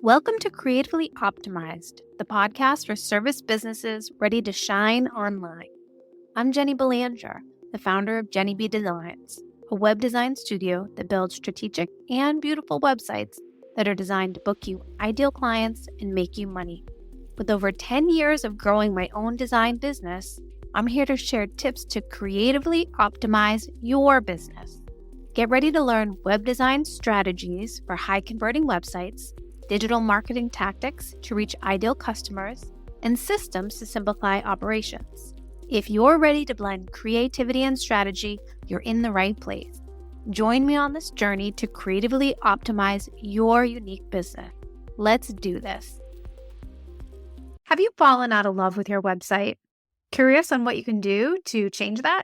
Welcome to Creatively Optimized, the podcast for service businesses ready to shine online. I'm Jenny Belanger, the founder of Jenny B Designs, a web design studio that builds strategic and beautiful websites that are designed to book you ideal clients and make you money. With over 10 years of growing my own design business, I'm here to share tips to creatively optimize your business. Get ready to learn web design strategies for high-converting websites, digital marketing tactics to reach ideal customers, and systems to simplify operations. If you're ready to blend creativity and strategy, you're in the right place. Join me on this journey to creatively optimize your unique business. Let's do this. Have you fallen out of love with your website? Curious on what you can do to change that?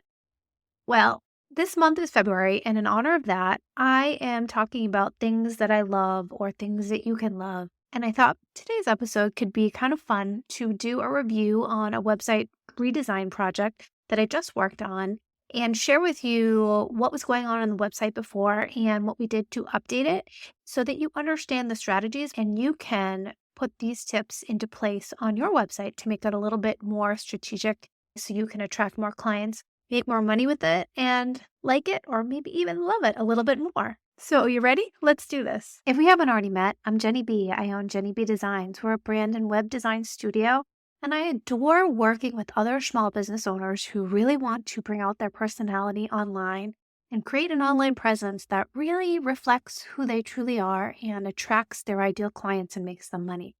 Well, this month is February, and in honor of that, I am talking about things that I love or things that you can love. And I thought today's episode could be kind of fun to do a review on a website redesign project that I just worked on and share with you what was going on the website before and what we did to update it so that you understand the strategies and you can put these tips into place on your website to make it a little bit more strategic so you can attract more clients, make more money with it, and like it or maybe even love it a little bit more. So you ready? Let's do this. If we haven't already met, I'm Jenny B. I own Jenny B Designs. We're a brand and web design studio, and I adore working with other small business owners who really want to bring out their personality online and create an online presence that really reflects who they truly are and attracts their ideal clients and makes them money.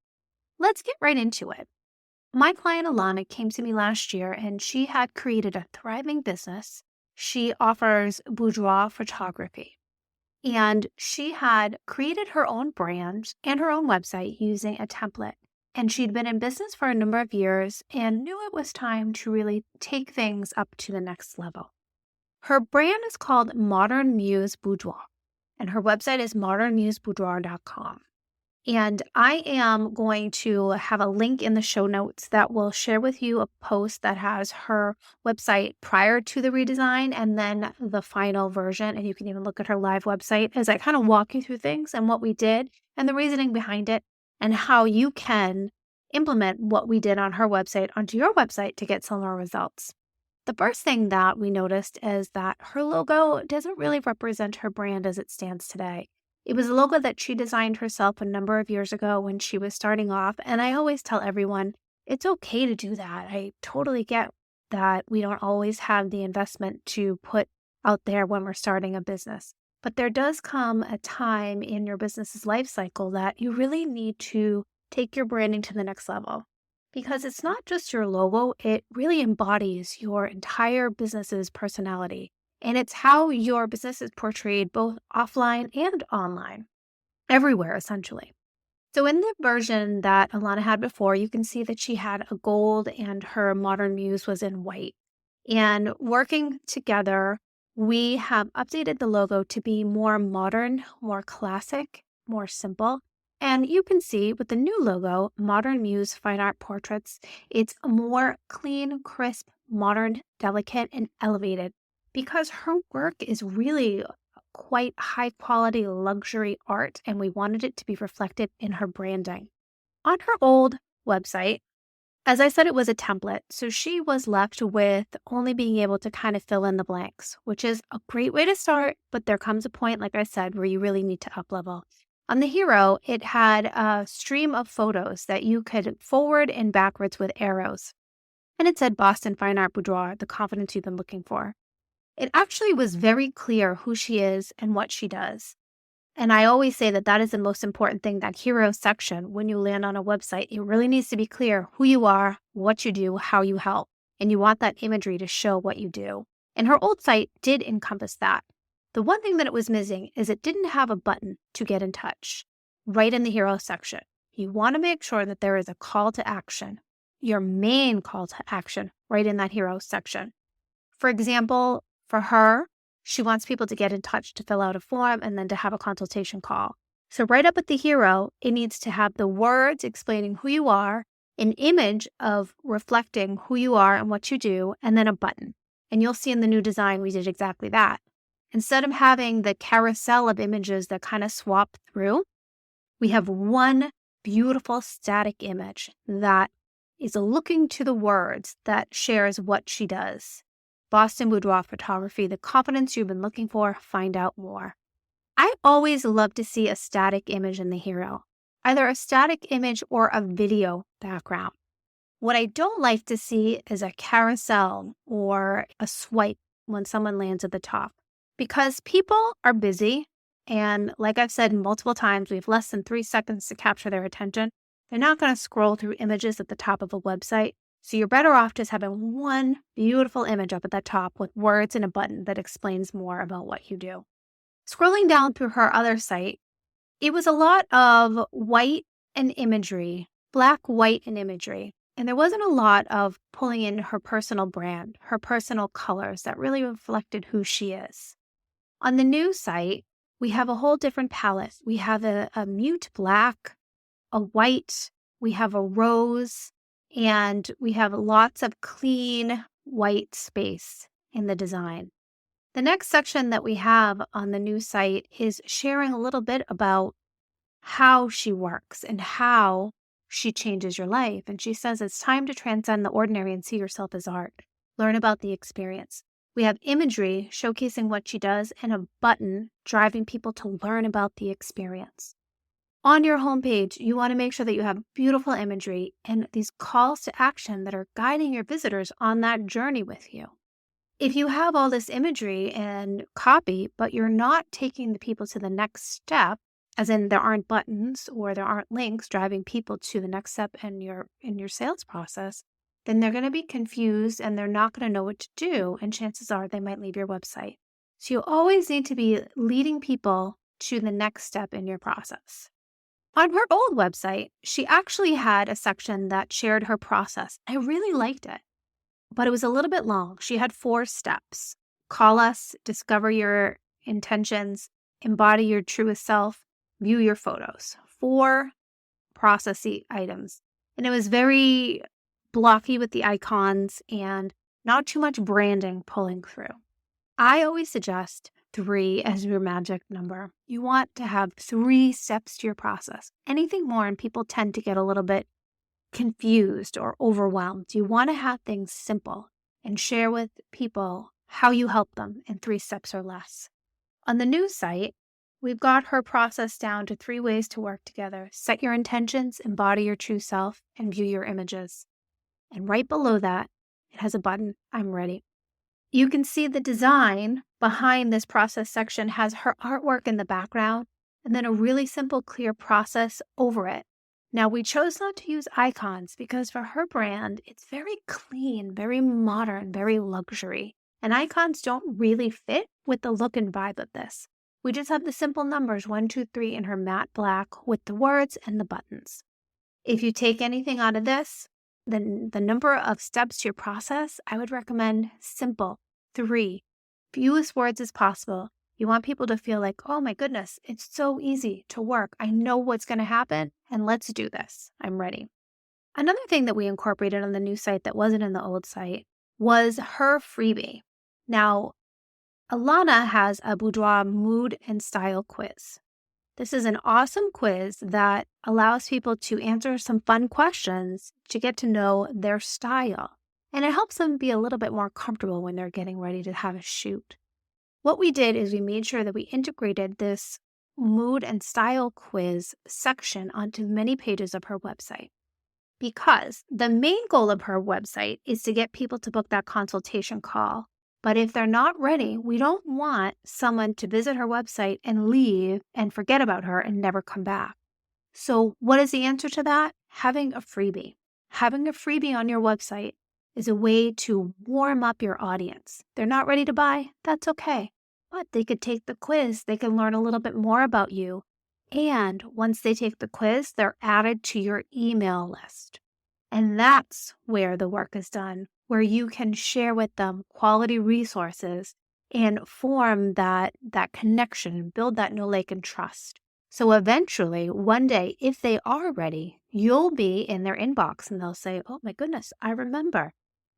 Let's get right into it. My client Alana came to me last year and she had created a thriving business. She offers boudoir photography. And she had created her own brand and her own website using a template. And she'd been in business for a number of years and knew it was time to really take things up to the next level. Her brand is called Modern Muse Boudoir, and her website is modernmuseboudoir.com. And I am going to have a link in the show notes that will share with you a post that has her website prior to the redesign and then the final version. And you can even look at her live website as I kind of walk you through things and what we did and the reasoning behind it and how you can implement what we did on her website onto your website to get similar results. The first thing that we noticed is that her logo doesn't really represent her brand as it stands today. It was a logo that she designed herself a number of years ago when she was starting off, and I always tell everyone, it's okay to do that. I totally get that we don't always have the investment to put out there when we're starting a business. But there does come a time in your business's life cycle that you really need to take your branding to the next level. Because it's not just your logo, it really embodies your entire business's personality. And it's how your business is portrayed both offline and online, everywhere essentially. So in the version that Alana had before, you can see that she had a gold and her Modern Muse was in white. And working together, we have updated the logo to be more modern, more classic, more simple. And you can see with the new logo, Modern Muse Fine Art Portraits, it's more clean, crisp, modern, delicate, and elevated. Because her work is really quite high quality luxury art, and we wanted it to be reflected in her branding. On her old website, as I said, it was a template, so she was left with only being able to kind of fill in the blanks, which is a great way to start, but there comes a point, like I said, where you really need to up-level. On the hero, it had a stream of photos that you could forward and backwards with arrows. And it said Boston Fine Art Boudoir, the confidence you've been looking for. It actually was very clear who she is and what she does. And I always say that that is the most important thing, that hero section. When you land on a website, it really needs to be clear who you are, what you do, how you help. And you want that imagery to show what you do. And her old site did encompass that. The one thing that it was missing is it didn't have a button to get in touch right in the hero section. You want to make sure that there is a call to action, your main call to action right in that hero section. For example, for her, she wants people to get in touch to fill out a form and then to have a consultation call. So right up at the hero, it needs to have the words explaining who you are, an image of reflecting who you are and what you do, and then a button. And you'll see in the new design, we did exactly that. Instead of having the carousel of images that kind of swap through, we have one beautiful static image that is looking to the words that shares what she does. Boston Boudoir Photography, the confidence you've been looking for, find out more. I always love to see a static image in the hero, either a static image or a video background. What I don't like to see is a carousel or a swipe when someone lands at the top, because people are busy. And like I've said multiple times, we have less than 3 seconds to capture their attention. They're not going to scroll through images at the top of a website. So you're better off just having one beautiful image up at the top with words and a button that explains more about what you do. Scrolling down through her other site, it was a lot of white and imagery, black, white, and imagery. And there wasn't a lot of pulling in her personal brand, her personal colors that really reflected who she is. On the new site, we have a whole different palette. We have a mute black, a white, we have a rose, and we have lots of clean white space in the design. The next section that we have on the new site is sharing a little bit about how she works and how she changes your life. And she says it's time to transcend the ordinary and see yourself as art. Learn about the experience. We have imagery showcasing what she does and a button driving people to learn about the experience. On your homepage, you want to make sure that you have beautiful imagery and these calls to action that are guiding your visitors on that journey with you. If you have all this imagery and copy, but you're not taking the people to the next step, as in there aren't buttons or there aren't links driving people to the next step in your sales process, then they're going to be confused and they're not going to know what to do. And chances are they might leave your website. So you always need to be leading people to the next step in your process. On her old website, she actually had a section that shared her process. I really liked it, but it was a little bit long. She had 4 steps. Call us, discover your intentions, embody your truest self, view your photos. 4 processy items. And it was very blocky with the icons and not too much branding pulling through. I always suggest 3 as your magic number. You want to have 3 steps to your process. Anything more and people tend to get a little bit confused or overwhelmed. You want to have things simple and share with people how you help them in 3 steps or less. On the new site, we've got her process down to 3 ways to work together. Set your intentions, embody your true self, and view your images. And right below that, it has a button, I'm ready. You can see the design behind this process section has her artwork in the background and then a really simple, clear process over it. Now, we chose not to use icons because for her brand, it's very clean, very modern, very luxury. And icons don't really fit with the look and vibe of this. We just have the simple numbers 1, 2, 3 in her matte black with the words and the buttons. If you take anything out of this, then the number of steps to your process, I would recommend simple, 3, fewest words as possible. You want people to feel like, oh my goodness, it's so easy to work. I know what's going to happen and let's do this. I'm ready. Another thing that we incorporated on the new site that wasn't in the old site was her freebie. Now, Alana has a boudoir mood and style quiz. This is an awesome quiz that allows people to answer some fun questions to get to know their style. And it helps them be a little bit more comfortable when they're getting ready to have a shoot. What we did is we made sure that we integrated this mood and style quiz section onto many pages of her website. Because the main goal of her website is to get people to book that consultation call. But if they're not ready, we don't want someone to visit her website and leave and forget about her and never come back. So what is the answer to that? Having a freebie. Having a freebie on your website is a way to warm up your audience. They're not ready to buy, that's okay. But they could take the quiz, they can learn a little bit more about you. And once they take the quiz, they're added to your email list. And that's where the work is done, where you can share with them quality resources and form that connection, build that know, like, and trust. So eventually, one day, if they are ready, you'll be in their inbox and they'll say, oh my goodness, I remember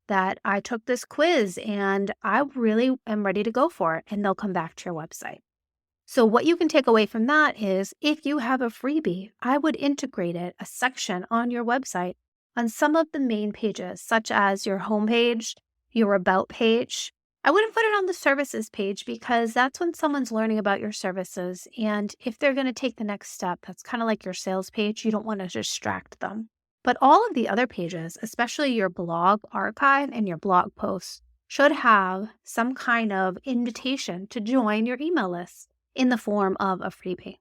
that I took this quiz and I really am ready to go for it. And they'll come back to your website. So what you can take away from that is if you have a freebie, I would integrate it, a section on your website on some of the main pages, such as your homepage, your about page. I wouldn't put it on the services page because that's when someone's learning about your services. And if they're going to take the next step, that's kind of like your sales page. You don't want to distract them. But all of the other pages, especially your blog archive and your blog posts, should have some kind of invitation to join your email list in the form of a freebie.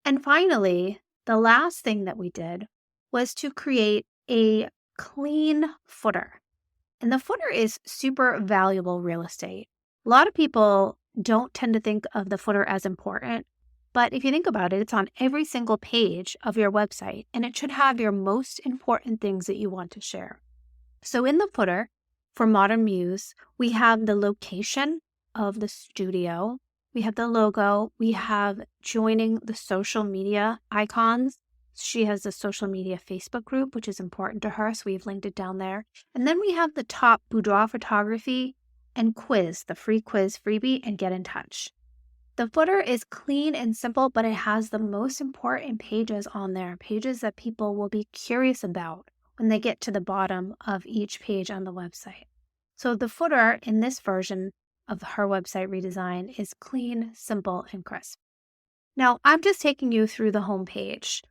And finally, the last thing that we did was to create a clean footer. And the footer is super valuable real estate. A lot of people don't tend to think of the footer as important, but if you think about it, it's on every single page of your website, and it should have your most important things that you want to share. So in the footer for Modern Muse, we have the location of the studio. We have the logo. We have joining the social media icons. She has a social media Facebook group, which is important to her, so we've linked it down there. And then we have the top boudoir photography and quiz, the free quiz freebie, and get in touch. The footer is clean and simple, but it has the most important pages on there, pages that people will be curious about when they get to the bottom of each page on the website. So the footer in this version of her website redesign is clean, simple, and crisp. Now, I'm just taking you through the home page.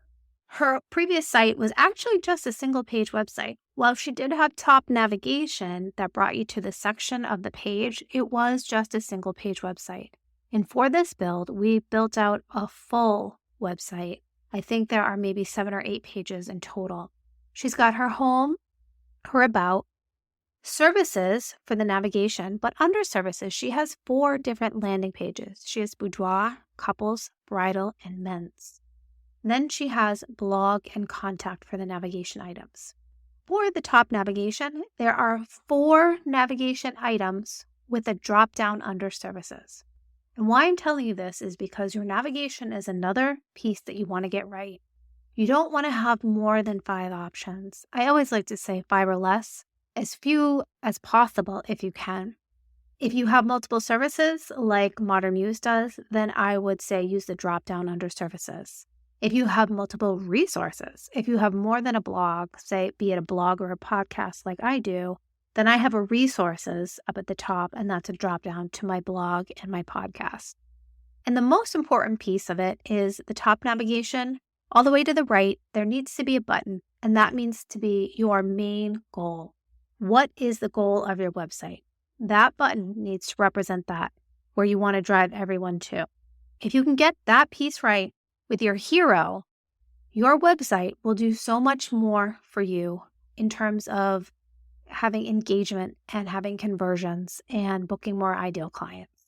Her previous site was actually just a single page website. While she did have top navigation that brought you to the section of the page, it was just a single page website. And for this build, we built out a full website. I think there are maybe 7 or 8 pages in total. She's got her home, her about, services for the navigation, but under services, she has 4 different landing pages. She has boudoir, couples, bridal, and men's. Then she has blog and contact for the navigation items. For the top navigation, there are 4 navigation items with a drop down under services. And why I'm telling you this is because your navigation is another piece that you want to get right. You don't want to have more than 5 options. I always like to say 5 or less, as few as possible if you can. If you have multiple services like Modern Muse does, then I would say use the drop down under services. If you have multiple resources, if you have more than a blog, say be it a blog or a podcast like I do, then I have a resources up at the top, and that's a drop down to my blog and my podcast. And the most important piece of it is the top navigation. All the way to the right, there needs to be a button, and that means to be your main goal. What is the goal of your website? That button needs to represent that, where you want to drive everyone to. If you can get that piece right with your hero, your website will do so much more for you in terms of having engagement and having conversions and booking more ideal clients.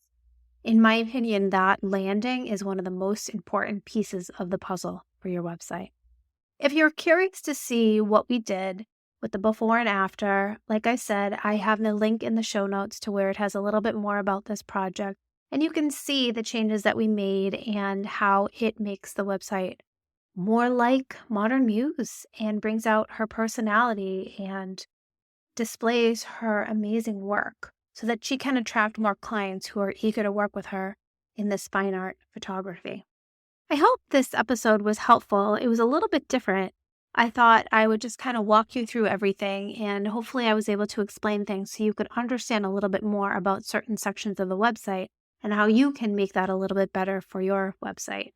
In my opinion, that landing is one of the most important pieces of the puzzle for your website. If you're curious to see what we did with the before and after, like I said, I have the link in the show notes to where it has a little bit more about this project, and you can see the changes that we made and how it makes the website more like Modern Muse and brings out her personality and displays her amazing work so that she can attract more clients who are eager to work with her in this fine art photography. I hope this episode was helpful. It was a little bit different. I thought I would just kind of walk you through everything, and hopefully I was able to explain things so you could understand a little bit more about certain sections of the website and how you can make that a little bit better for your website.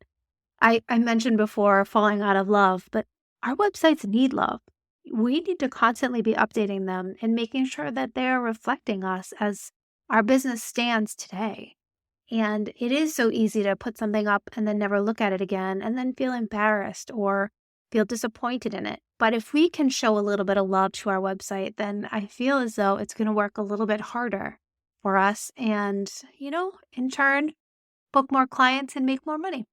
I mentioned before falling out of love, but our websites need love. We need to constantly be updating them and making sure that they're reflecting us as our business stands today. And it is so easy to put something up and then never look at it again and then feel embarrassed or feel disappointed in it. But if we can show a little bit of love to our website, then I feel as though it's going to work a little bit harder for us and, in turn, book more clients and make more money.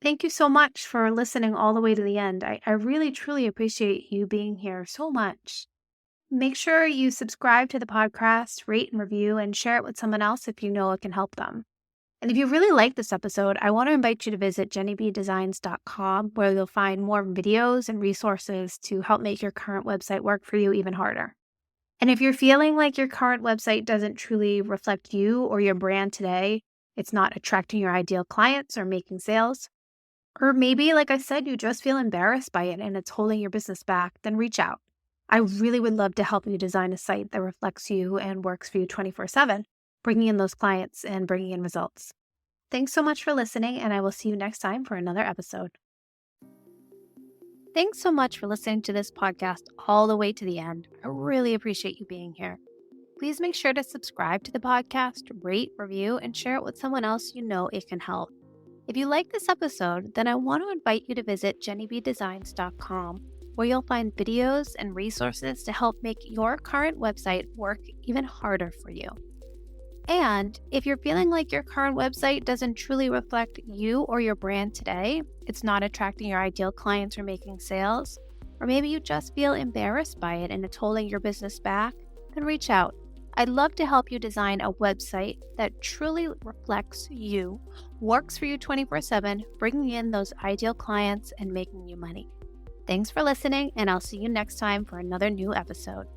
Thank you so much for listening all the way to the end. I really, truly appreciate you being here so much. Make sure you subscribe to the podcast, rate and review, and share it with someone else if you know it can help them. And if you really like this episode, I want to invite you to visit jennybdesigns.com, where you'll find more videos and resources to help make your current website work for you even harder. And if you're feeling like your current website doesn't truly reflect you or your brand today, it's not attracting your ideal clients or making sales, or maybe, like I said, you just feel embarrassed by it and it's holding your business back, then reach out. I really would love to help you design a site that reflects you and works for you 24/7, bringing in those clients and bringing in results. Thanks so much for listening, and I will see you next time for another episode. Thanks so much for listening to this podcast all the way to the end. I really appreciate you being here. Please make sure to subscribe to the podcast, rate, review, and share it with someone else you know it can help. If you like this episode, then I want to invite you to visit jennybedesigns.com, where you'll find videos and resources to help make your current website work even harder for you. And if you're feeling like your current website doesn't truly reflect you or your brand today, it's not attracting your ideal clients or making sales, or maybe you just feel embarrassed by it and it's holding your business back, then reach out. I'd love to help you design a website that truly reflects you, works for you 24/7, bringing in those ideal clients and making you money. Thanks for listening, and I'll see you next time for another new episode.